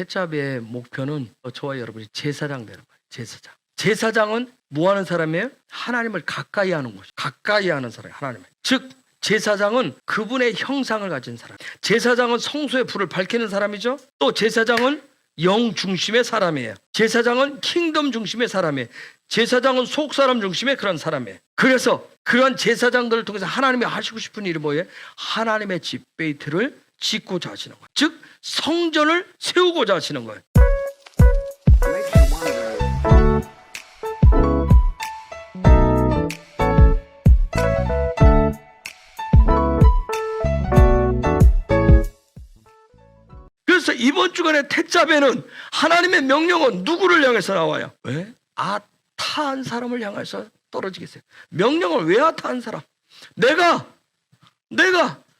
태자베의 목표는 저와 여러분이 제사장 되는 거예요. 제사장. 제사장은 뭐 하는 사람이에요? 하나님을 가까이 하는 곳이에요. 가까이 하는 사람이에요. 하나님을. 즉 제사장은 그분의 형상을 가진 사람. 제사장은 성소의 불을 밝히는 사람이죠. 또 제사장은 영 중심의 사람이에요. 제사장은 킹덤 중심의 사람이에요. 제사장은 속사람 중심의 그런 사람이에요. 그래서 그런 제사장들을 통해서 하나님이 하시고 싶은 일이 뭐예요? 하나님의 집 베이트를 짓고자 하시는 거예요. 즉 성전을 세우고자 하시는 거예요. 그래서 이번 주간에 태자베는 하나님의 명령은 누구를 향해서 나와요? 왜? 아타한 사람을 향해서 떨어지겠어요. 명령을 왜 아타한 사람? 내가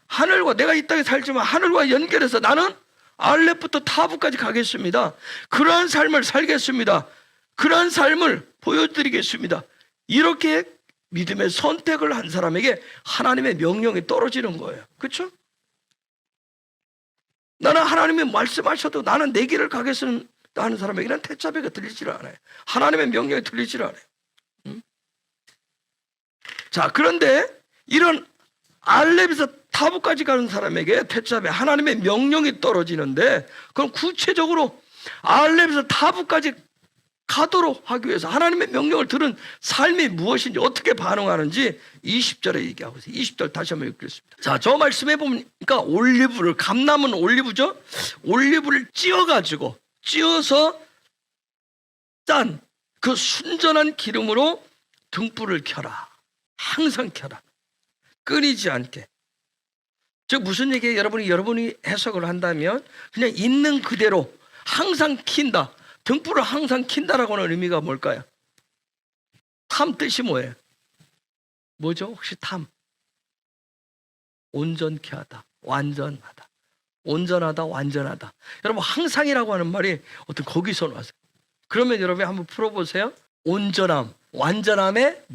하늘과 내가 이 땅에 살지만 하늘과 연결해서 나는 알렙부터 타부까지 가겠습니다. 그러한 삶을 살겠습니다. 그러한 삶을 보여드리겠습니다. 이렇게 믿음의 선택을 한 사람에게 하나님의 명령이 떨어지는 거예요. 그렇죠? 나는 하나님이 말씀하셔도 나는 내 길을 가겠습니다 하는 사람에게는 태자베가 들리지를 않아요. 하나님의 명령이 들리지를 않아요. 자, 그런데 이런 알렙에서 타부까지 가는 사람에게 태자베 하나님의 명령이 떨어지는데, 그럼 구체적으로 알렙에서 타부까지 가도록 하기 위해서 하나님의 명령을 들은 삶이 무엇인지, 어떻게 반응하는지 20절에 얘기하고 있어요. 20절 다시 한번 읽겠습니다. 자, 저 말씀해 보니까 올리브를, 감나무는 올리브죠. 올리브를 찧어서 짠 그 순전한 기름으로 등불을 켜라. 항상 켜라. 끊이지 않게. 즉 무슨 얘기예요? 여러분이 해석을 한다면 그냥 있는 그대로 항상 킨다. 등불을 항상 킨다라고 하는 의미가 뭘까요? 탐 뜻이 뭐예요? 뭐죠? 혹시 탐? 온전케 하다, 완전하다. 온전하다, 완전하다. 여러분 항상이라고 하는 말이 어떤 거기서 나왔어요. 그러면 여러분이 한번 풀어보세요. 온전함, 완전함의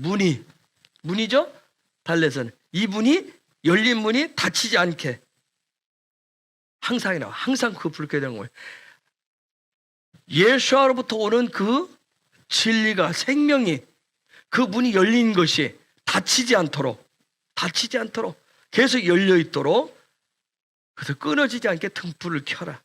문이죠? 달래서는 이 문이, 열린 문이 닫히지 않게 항상이라고, 항상 그거 부르게 되는 거예요. 예수로부터 오는 그 진리가, 생명이, 그 문이 열린 것이 닫히지 않도록 계속 열려 있도록, 그래서 끊어지지 않게 등불을 켜라.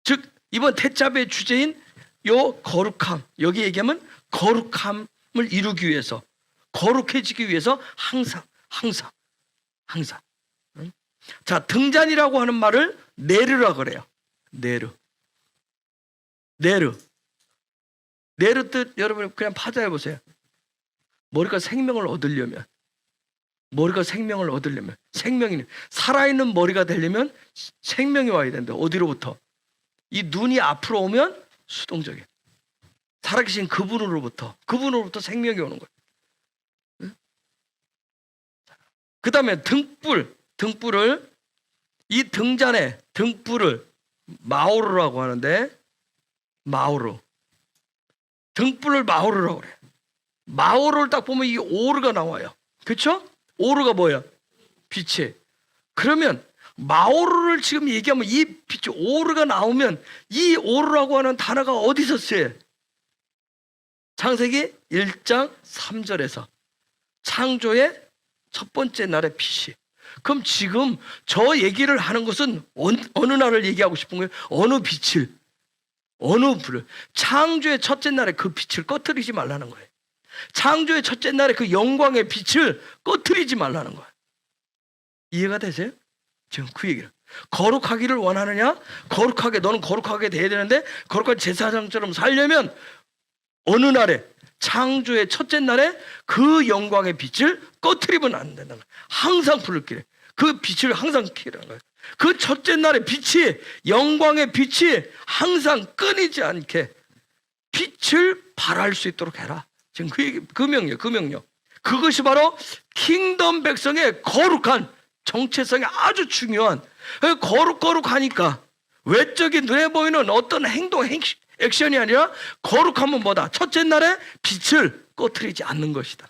즉 이번 태자베의 주제인 요 거룩함, 여기 얘기하면 거룩함을 이루기 위해서, 거룩해지기 위해서 항상. 자, 등잔이라고 하는 말을 네르라 그래요. 네르 뜻 여러분 그냥 파자해 보세요. 머리가 생명을 얻으려면 생명이, 살아있는 머리가 되려면 생명이 와야 된다. 어디로부터? 이 눈이 앞으로 오면 수동적인, 살아계신 그분으로부터 생명이 오는 거예요. 그 다음에 등불을, 이 등잔에 등불을 마오르라고 하는데, 등불을 마오르라고 그래요. 마오르를 딱 보면 이 오르가 나와요. 그렇죠? 오르가 뭐야? 빛이. 그러면 마오르를 지금 얘기하면 이 빛이, 오르가 나오면 이 오르라고 하는 단어가 어디서 쓰여요? 창세기 1장 3절에서 창조의 첫 번째 날의 빛이. 그럼 지금 저 얘기를 하는 것은 어느 날을 얘기하고 싶은 거예요? 어느 빛을, 어느 불을. 창조의 첫째 날에 그 빛을 꺼트리지 말라는 거예요. 창조의 첫째 날에 그 영광의 빛을 꺼트리지 말라는 거예요. 이해가 되세요? 지금 그 얘기를. 거룩하기를 원하느냐? 너는 거룩하게 돼야 되는데, 거룩한 제사장처럼 살려면 어느 날에, 창조의 첫째 날에 그 영광의 빛을 꺼트리면 안 된다는 거예요. 항상 불을 켜라. 그 빛을 항상 켜라는 거예요. 그 첫째 날의 빛이, 영광의 빛이 항상 끊이지 않게 빛을 발할 수 있도록 해라. 지금 그 얘기, 그 명령. 그것이 바로 킹덤 백성의 거룩한 정체성이 아주 중요한, 거룩하니까 외적인 눈에 보이는 어떤 액션이 아니라 거룩함은 뭐다? 첫째 날에 빛을 꺼트리지 않는 것이다.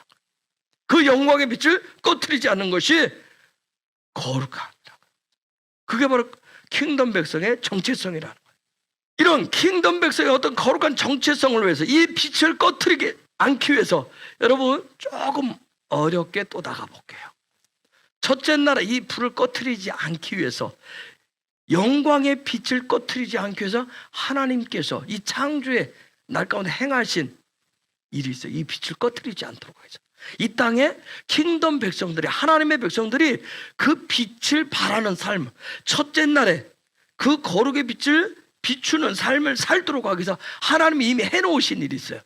그 영광의 빛을 꺼트리지 않는 것이 거룩함이다. 그게 바로 킹덤 백성의 정체성이라는 거예요. 이런 킹덤 백성의 어떤 거룩한 정체성을 위해서 이 빛을 꺼트리지 않기 위해서 여러분 조금 어렵게 또 나가볼게요. 첫째 나라 이 불을 꺼트리지 않기 위해서 영광의 빛을 꺼트리지 않기 위해서 하나님께서 이 창조의 날 가운데 행하신 일이 있어요. 이 빛을 꺼트리지 않도록 해서 이 땅에 킹덤 백성들이 하나님의 백성들이 그 빛을 바라는 삶, 첫째 날에 그 거룩의 빛을 비추는 삶을 살도록 하기 위해서 하나님이 이미 해놓으신 일이 있어요.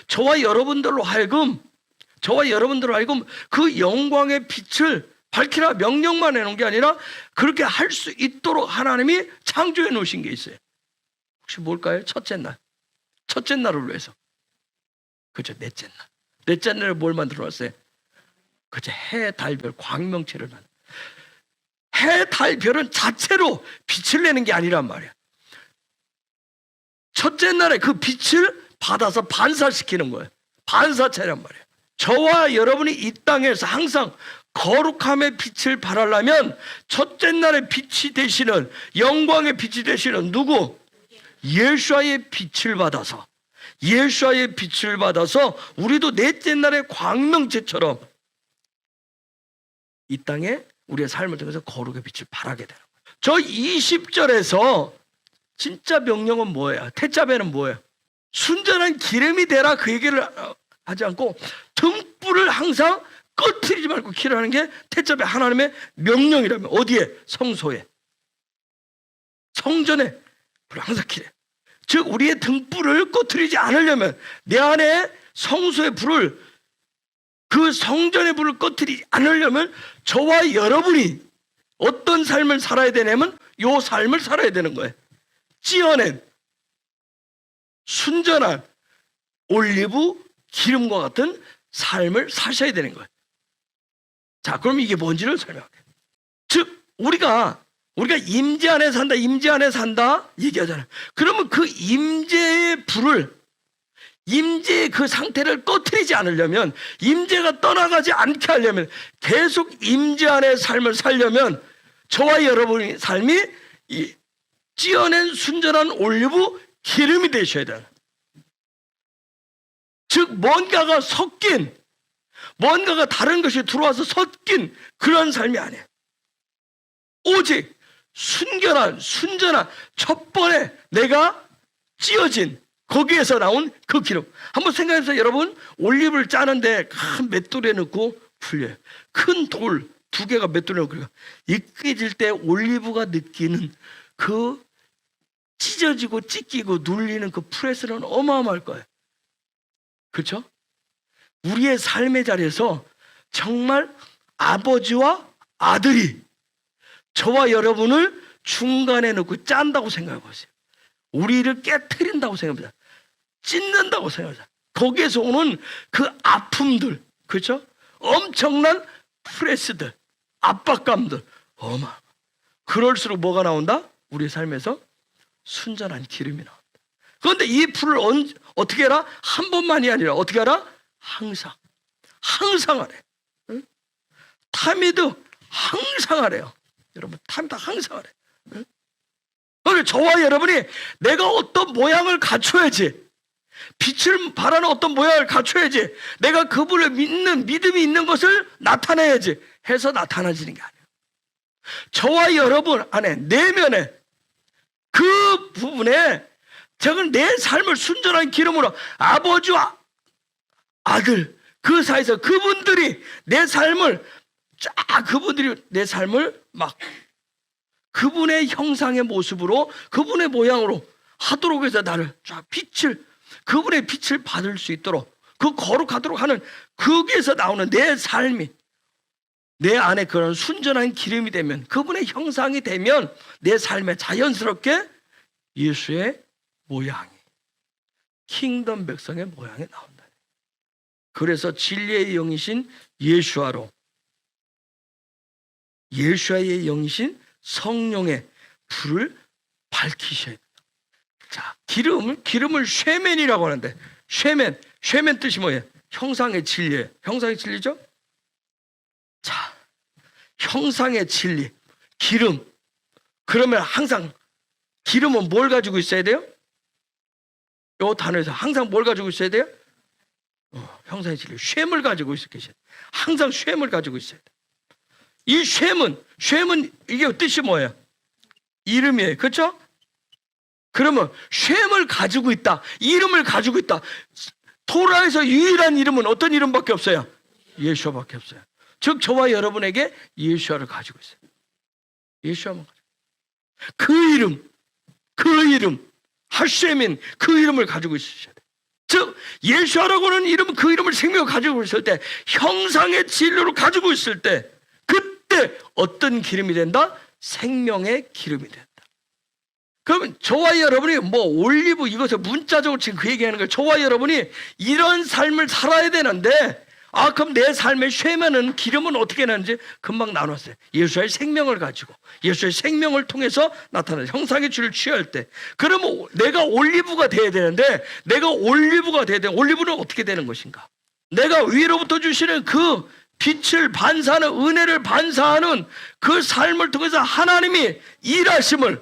저와 여러분들로 하여금 그 영광의 빛을 밝히라 명령만 해놓은 게 아니라 그렇게 할 수 있도록 하나님이 창조해 놓으신 게 있어요. 혹시 뭘까요? 첫째 날을 위해서. 그죠? 넷째 날에 뭘 만들어 놨어요? 그죠? 해, 달, 별, 광명체를 만들어. 해, 달, 별은 자체로 빛을 내는 게 아니란 말이야. 첫째 날에 그 빛을 받아서 반사시키는 거예요. 반사체란 말이에요. 저와 여러분이 이 땅에서 항상 거룩함의 빛을 발하려면 첫째 날의 빛이 되시는 영광의 빛이 되시는 누구? 예수와의 빛을 받아서 우리도 넷째 날의 광명체처럼 이 땅에 우리의 삶을 통해서 거룩의 빛을 발하게 되는 거예요. 저 20절에서 진짜 명령은 뭐예요? 태자배는 뭐예요? 순전한 기름이 되라 그 얘기를 하지 않고 등불을 항상 꺼트리지 말고 키라는 게 태자배 하나님의 명령이라면 어디에? 성소에, 성전에 불을 항상 키래. 즉 우리의 등불을 꺼트리지 않으려면 내 안에 성소의 불을 그 성전의 불을 꺼트리지 않으려면 저와 여러분이 어떤 삶을 살아야 되냐면 요 삶을 살아야 되는 거예요. 찌어낸 순전한 올리브 기름과 같은 삶을 사셔야 되는 거예요. 자, 그럼 이게 뭔지를 설명할게요. 즉 우리가 임재 안에 산다 얘기하잖아요. 그러면 그 임재의 불을, 임재의 그 상태를 꺼트리지 않으려면, 임재가 떠나가지 않게 하려면, 계속 임재 안의 삶을 살려면 저와 여러분의 삶이 이 찌어낸 순전한 올리브 기름이 되셔야 돼요. 즉 뭔가가 섞인, 뭔가가 다른 것이 들어와서 섞인 그런 삶이 아니에요. 오직 순전한 첫 번에 내가 찌어진 거기에서 나온 그 기름. 한번 생각해보세요. 여러분, 올리브를 짜는데 큰 맷돌에 넣고 풀려요. 큰 돌 2개가 맷돌에 넣고 익혀질 때 올리브가 느끼는 그 찢어지고 찢기고 눌리는 그 프레스는 어마어마할 거예요. 그렇죠? 우리의 삶의 자리에서 정말 아버지와 아들이 저와 여러분을 중간에 넣고 짠다고 생각해 보세요. 우리를 깨트린다고 생각합니다. 찢는다고 생각합니다. 거기에서 오는 그 아픔들, 그렇죠? 엄청난 프레스들, 압박감들, 그럴수록 뭐가 나온다? 우리 삶에서 순전한 기름이 나온다. 그런데 이 불을 어떻게 해라? 한 번만이 아니라 어떻게 하라? 항상 하래. 응? 타미드 항상 하래요. 여러분, 타미드 항상 하래. 응? 그러니까 저와 여러분이 내가 어떤 모양을 갖춰야지, 빛을 바라는 어떤 모양을 갖춰야지, 내가 그분을 믿는 믿음이 있는 것을 나타내야지 해서 나타나지는 게 아니에요. 저와 여러분 안에 내면에 그 부분에 저건 내 삶을 순전한 기름으로 아버지와 아들 그 사이에서 그분들이 내 삶을 막 그분의 형상의 모습으로 그분의 모양으로 하도록 해서 나를 쫙 그분의 빛을 받을 수 있도록 그 거룩하도록 하는 거기에서 나오는 내 삶이 내 안에 그런 순전한 기름이 되면, 그분의 형상이 되면 내 삶에 자연스럽게 예수의 모양이, 킹덤 백성의 모양이 나온다. 그래서 진리의 영이신 예수와의 영이신 성령의 불을 밝히셔야 돼요. 자, 기름을 쉐멘이라고 하는데, 쉐멘 뜻이 뭐예요? 형상의 진리예요. 형상의 진리죠? 자, 형상의 진리, 기름, 그러면 항상 기름은 뭘 가지고 있어야 돼요? 요 단어에서 항상 뭘 가지고 있어야 돼요? 형상의 진리, 쉔을 가지고 있어야 돼요. 항상 쉔을 가지고 있어야 돼요. 이 쉔은 이게 뜻이 뭐예요? 이름이에요. 그렇죠? 그러면 쉔을 가지고 있다, 이름을 가지고 있다. 토라에서 유일한 이름은 어떤 이름밖에 없어요? 예수와밖에 없어요. 즉 저와 여러분에게 예수와를 가지고 있어요. 예수와만 가지고. 그 이름 하쉐민, 그 이름을 가지고 있으셔야 돼요. 즉 예수와라고 하는 이름, 그 이름을 생명을 가지고 있을 때, 형상의 진리를 가지고 있을 때, 그때 어떤 기름이 된다? 생명의 기름이 된다. 그러면 저와 여러분이 올리브, 이것을 문자적으로 지금 그 얘기하는 거예요. 저와 여러분이 이런 삶을 살아야 되는데, 그럼 내 삶의 쉐면은 기름은 어떻게 나는지 금방 나눴어요. 예수의 생명을 가지고, 예수의 생명을 통해서 나타나는 형상의 줄을 취할 때, 그러면 내가 올리브가 돼야 되는데, 올리브는 어떻게 되는 것인가? 내가 위로부터 주시는 그 빛을 반사하는, 은혜를 반사하는 그 삶을 통해서 하나님의 일하심을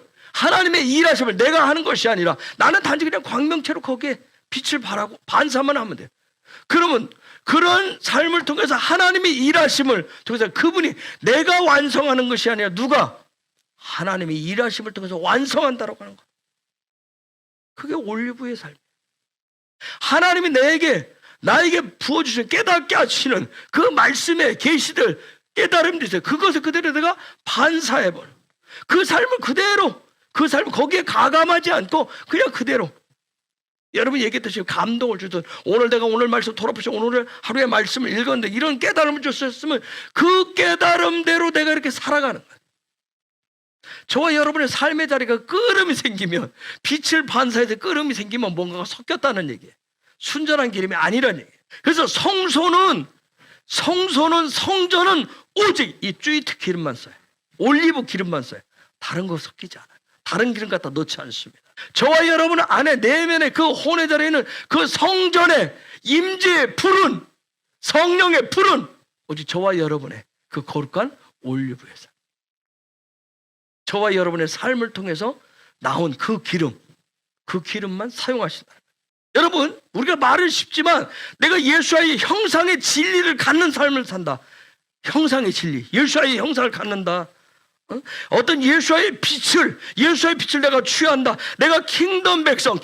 내가 하는 것이 아니라, 나는 단지 그냥 광명체로 거기에 빛을 반사만 하면 돼요. 그러면 그런 삶을 통해서 하나님의 일하심을 통해서, 그분이 내가 완성하는 것이 아니라 누가? 하나님의 일하심을 통해서 완성한다라고 하는 거예요. 그게 올리브의 삶이에요. 하나님이 나에게 부어주신, 깨닫게 하시는 그 말씀의 계시들, 깨달음도 있어요. 그것을 그대로 내가 반사해버려. 그 삶을 그대로, 그 삶을 거기에 가감하지 않고 그냥 그대로. 여러분 얘기했듯이 감동을 주든, 오늘 말씀 돌아보시고 오늘 하루의 말씀을 읽었는데 이런 깨달음을 줬었으면 그 깨달음대로 내가 이렇게 살아가는 거예요. 저와 여러분의 삶의 자리가 끓음이 생기면, 빛을 반사해서 끓음이 생기면 뭔가가 섞였다는 얘기예요. 순전한 기름이 아니라는 얘기예요. 그래서 성전은 오직 이 쭈이트 기름만 써요. 올리브 기름만 써요. 다른 거 섞이지 않아요. 다른 기름 갖다 넣지 않습니다. 저와 여러분 안에, 내면의 그 혼의 자리에 있는 그 성전의 임재의 불은, 성령의 불은 오직 저와 여러분의 그 거룩한 올리브에서, 저와 여러분의 삶을 통해서 나온 그 기름만 사용하신다. 여러분, 우리가 말은 쉽지만 내가 예수와의 형상의 진리를 갖는 삶을 산다. 형상의 진리, 예수와의 형상을 갖는다. 어떤 예수와의 빛을 내가 취한다. 내가 킹덤 백성,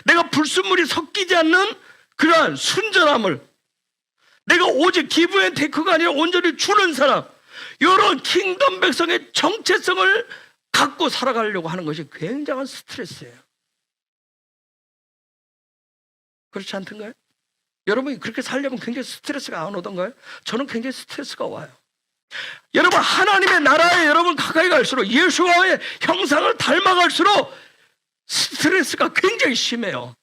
내가 불순물이 섞이지 않는 그러한 순전함을, 내가 오직 기브 앤 테이크가 아니라 온전히 주는 사람, 이런 킹덤 백성의 정체성을 갖고 살아가려고 하는 것이 굉장한 스트레스예요. 그렇지 않던가요? 여러분이 그렇게 살려면 굉장히 스트레스가 안 오던가요? 저는 굉장히 스트레스가 와요. 여러분, 하나님의 나라에 여러분 가까이 갈수록, 예수와의 형상을 닮아갈수록 스트레스가 굉장히 심해요.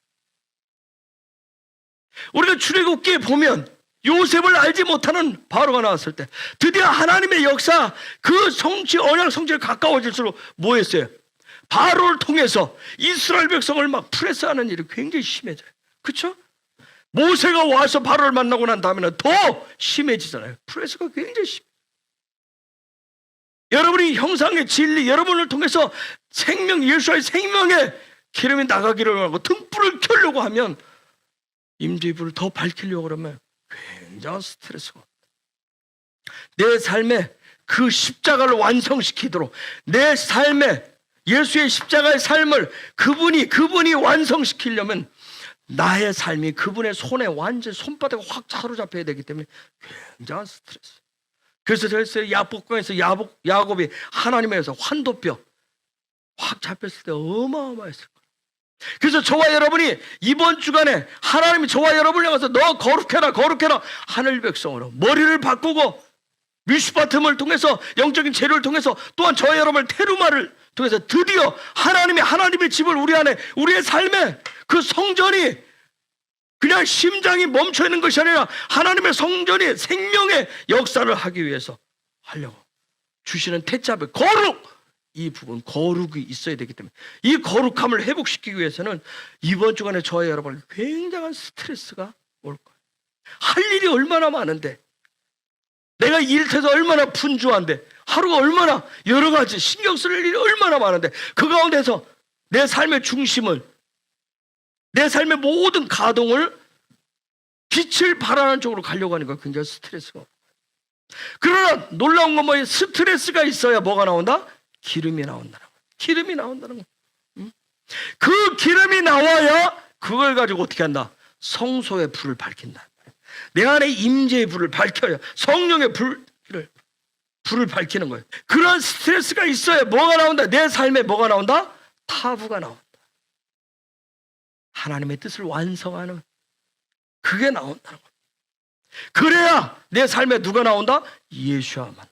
우리가 출애굽기에 보면 요셉을 알지 못하는 바로가 나왔을 때, 드디어 하나님의 역사, 그 성취, 언약 성취에 가까워질수록 뭐 했어요? 바로를 통해서 이스라엘 백성을 막 프레스하는 일이 굉장히 심해져요. 그렇죠? 모세가 와서 바로를 만나고 난 다음에는 더 심해지잖아요. 프레스가 굉장히 심해요. 여러분이 형상의 진리, 여러분을 통해서 예수와의 생명의 기름이 나가기를 하고 등불을 켜려고 하면, 임재의 불을 더 밝히려고 그러면 굉장한 스트레스가, 내 삶에 그 십자가를 완성시키도록, 내 삶에 예수의 십자가의 삶을 그분이 완성시키려면 나의 삶이 그분의 손에 완전 손바닥에 확 사로잡혀야 되기 때문에 굉장한 스트레스. 그래서 야복강에서 야곱이 하나님에서 환도뼈 확 잡혔을 때 어마어마했을 거예요. 그래서 저와 여러분이 이번 주간에 하나님이 저와 여러분을 향해서 너 거룩해라 하늘 백성으로 머리를 바꾸고, 미슈바틈을 통해서, 영적인 재료를 통해서, 또한 저와 여러분을 테루마를 통해서 드디어 하나님의 집을 우리 안에, 우리의 삶에 그 성전이 그냥 심장이 멈춰 있는 것이 아니라 하나님의 성전이 생명의 역사를 하기 위해서 하려고 주시는 태자별 이 부분 거룩이 있어야 되기 때문에, 이 거룩함을 회복시키기 위해서는 이번 주간에 저와 여러분 굉장한 스트레스가 올 거예요. 할 일이 얼마나 많은데, 내가 일터에서 얼마나 분주한데, 하루가 얼마나 여러 가지 신경 쓸 일이 얼마나 많은데 그 가운데서 내 삶의 중심을, 내 삶의 모든 가동을 빛을 발하는 쪽으로 가려고 하니까 굉장히 스트레스가 오고. 그러나 놀라운 건 뭐예요? 스트레스가 있어야 뭐가 나온다? 기름이 나온다는 거예요. 기름이 나온다는 거예요. 그 기름이 나와야 그걸 가지고 어떻게 한다? 성소의 불을 밝힌다. 내 안에 임재의 불을 밝혀야 성령의 불을 밝히는 거예요. 그런 스트레스가 있어야 뭐가 나온다? 내 삶에 뭐가 나온다? 타부가 나온다. 하나님의 뜻을 완성하는 그게 나온다는 거예요. 그래야 내 삶에 누가 나온다? 예수와 만나.